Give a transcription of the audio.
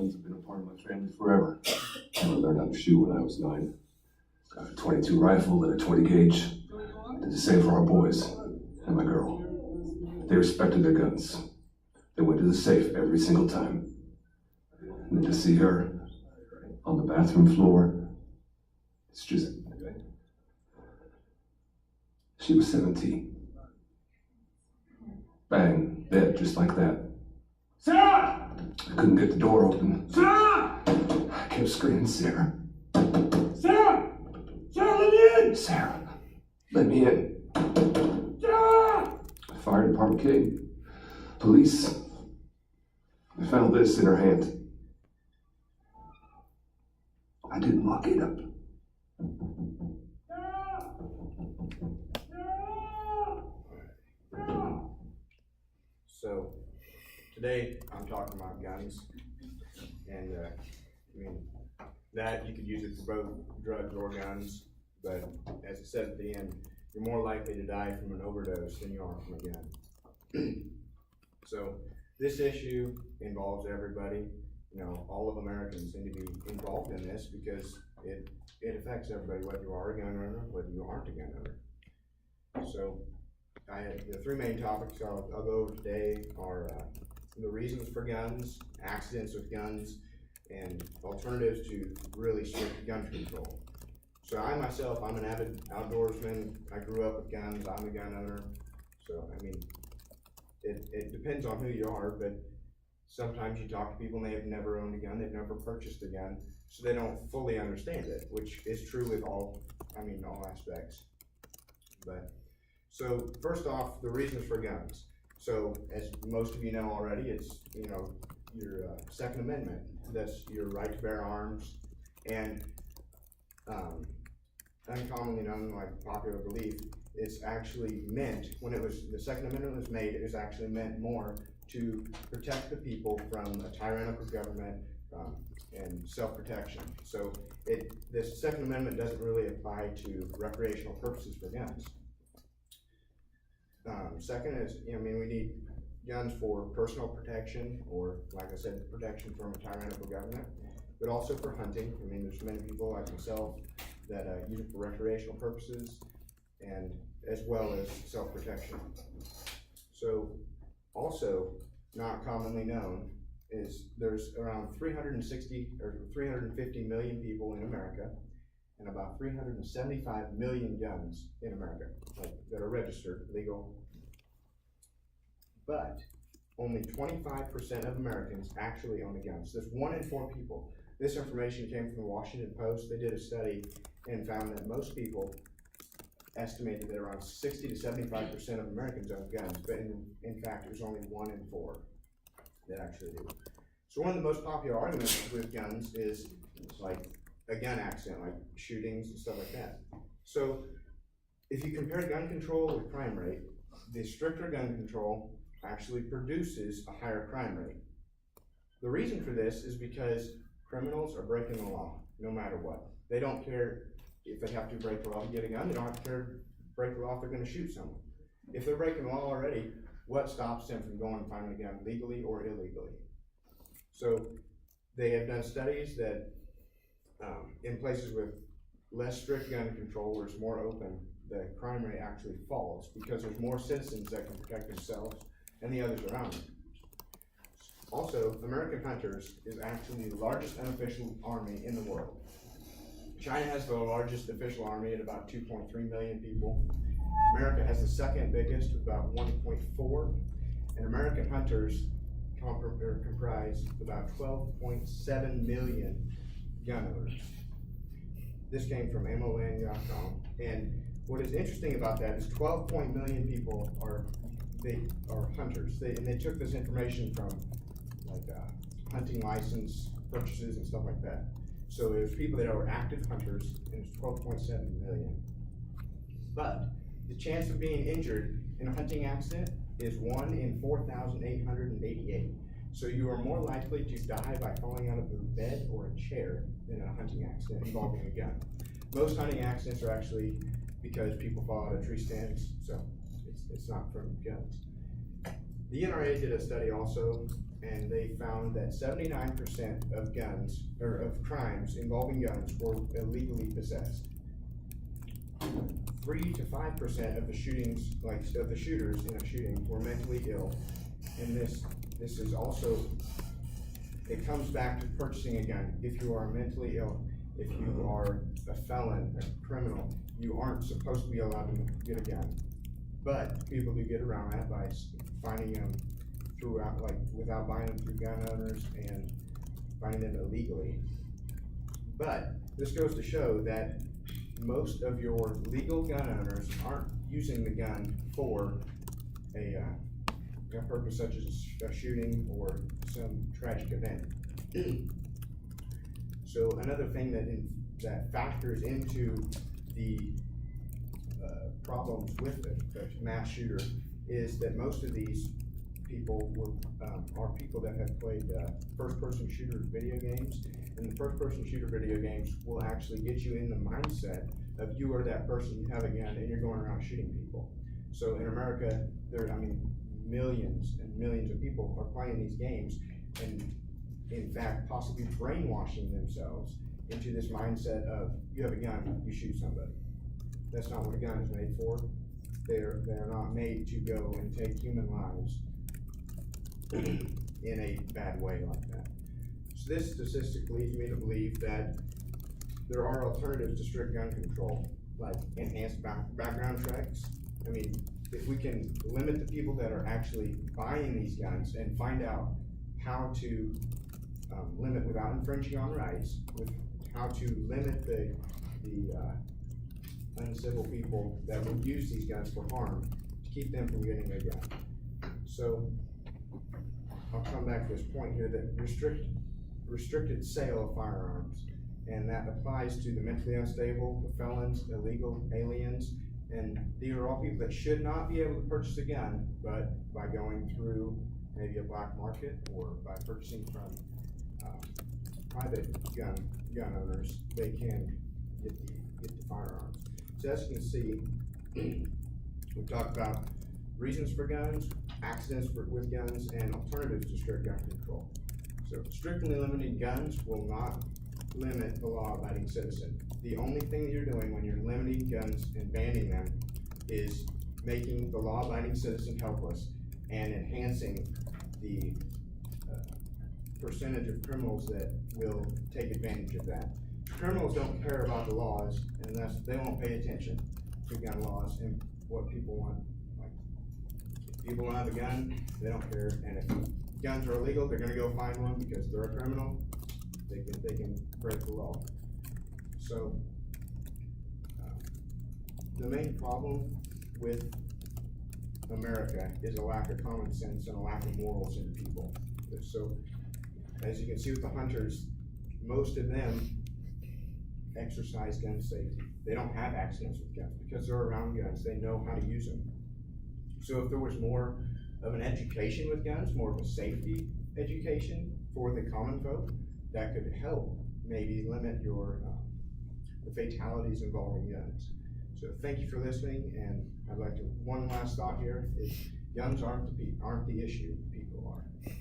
guns have been a part of my family forever. I learned how to shoot when I was 9. Got a .22 rifle and a 20 gauge. I did the same for our boys and my girl. They respected their guns. They went to the safe every single time. And then to see her on the bathroom floor, it's just... She was 17. Bang, dead, just like that. Sarah! I couldn't get the door open. Sarah! I kept screaming, Sarah. Sarah! Sarah, let me in! Sarah, let me in. Sarah! Fire department came. Police. I found this in her hand. I didn't lock it up. So, today I'm talking about guns, and I mean, that you could use it for both drugs or guns, but as I said at the end, you're more likely to die from an overdose than you are from a gun. So, this issue involves everybody. You know, all of Americans need to be involved in this because it affects everybody, whether you are a gun owner, whether you aren't a gun owner. So, the three main topics I'll go over today are the reasons for guns, accidents with guns, and alternatives to really strict gun control. So I myself, I'm an avid outdoorsman. I grew up with guns. I'm a gun owner. So, I mean, it depends on who you are, but sometimes you talk to people and they have never owned a gun, they've never purchased a gun, so they don't fully understand it, which is true with all aspects. But so first off, the reasons for guns. So as most of you know already, it's your Second Amendment. That's your right to bear arms, and uncommonly known, like popular belief, it's actually meant, when the Second Amendment was made, it was actually meant more to protect the people from a tyrannical government and self-protection. So this Second Amendment doesn't really apply to recreational purposes for guns. Second is, we need guns for personal protection, or like I said, protection from a tyrannical government, but also for hunting. I mean, there's many people like myself that use it for recreational purposes, and as well as self-protection. So, also not commonly known is there's around 360 or 350 million people in America, and about 375 million guns in America, that are registered, legal. But only 25% of Americans actually own a gun. So there's 1 in 4 people. This information came from the Washington Post. They did a study and found that most people estimated that around 60 to 75% of Americans own guns, but in fact, it was only 1 in 4 that actually do. So one of the most popular arguments with guns is like a gun accident, like shootings and stuff like that. So if you compare gun control with crime rate, the stricter gun control actually produces a higher crime rate. The reason for this is because criminals are breaking the law no matter what. They don't care if they have to break the law to get a gun. They don't have to care to break the law if they're going to shoot someone. If they're breaking the law already, what stops them from going and finding a gun legally or illegally? So they have done studies that in places with less strict gun control, where it's more open, the crime rate actually falls because there's more citizens that can protect themselves and the others around them. Also, American Hunters is actually the largest unofficial army in the world. China has the largest official army at about 2.3 million people. America has the second biggest with about 1.4, and American Hunters comprise about 12.7 million gun owners. This came from MON.com, and what is interesting about that is 12 million people are hunters. They took this information from hunting license purchases and stuff like that. So there's people that are active hunters, and it's 12.7 million. But the chance of being injured in a hunting accident is 1 in 4,888. So you are more likely to die by falling out of a bed or a chair than in a hunting accident involving a gun. Most hunting accidents are actually because people fall out of tree stands, so it's not from guns. The NRA did a study also, and they found that 79% of guns, or of crimes involving guns, were illegally possessed. 3 to 5% of the shootings, of the shooters in a shooting, were mentally ill. And this is also, it comes back to purchasing a gun. If you are mentally ill, if you are a felon, a criminal, you aren't supposed to be allowed to get a gun. But people do get around that by finding them throughout, without buying them through gun owners and finding them illegally. But this goes to show that most of your legal gun owners aren't using the gun for a purpose such as a shooting or some tragic event. So another thing that factors into the problems with the mass shooter is that most of these people are people that have played first-person shooter video games, and the first-person shooter video games will actually get you in the mindset of you are that person, you have a gun, and you're going around shooting people. So in America, millions and millions of people are playing these games, and in fact, possibly brainwashing themselves into this mindset of you have a gun, you shoot somebody. That's not what a gun is made for. They're not made to go and take human lives in a bad way like that. So this statistic leads me to believe that there are alternatives to strict gun control, like enhanced background checks. I mean, if we can limit the people that are actually buying these guns and find out how to limit without infringing on rights, with how to limit the uncivil people that will use these guns for harm, to keep them from getting a gun. So I'll come back to this point here that restricted sale of firearms, and that applies to the mentally unstable, the felons, illegal aliens, and these are all people that should not be able to purchase a gun, but by going through maybe a black market or by purchasing from private gun owners, they can get the firearms. So as you can see, we talked about reasons for guns, accidents with guns, and alternatives to strict gun control. So strictly limiting guns will not limit the law-abiding citizen. The only thing that you're doing when you're limiting guns and banning them is making the law-abiding citizen helpless and enhancing the percentage of criminals that will take advantage of that. Criminals don't care about the laws, and they won't pay attention to gun laws and what people want. Like, if people don't have a gun, they don't care, and if guns are illegal, they're gonna go find one because they're a criminal. They can break the law. So the main problem with America is a lack of common sense and a lack of morals in people. So as you can see with the hunters, most of them exercise gun safety. They don't have accidents with guns because they're around guns. They know how to use them. So if there was more of an education with guns, more of a safety education for the common folk, that could help maybe limit the fatalities involving guns. So thank you for listening, and I'd like to, one last thought here is guns aren't the issue, people are.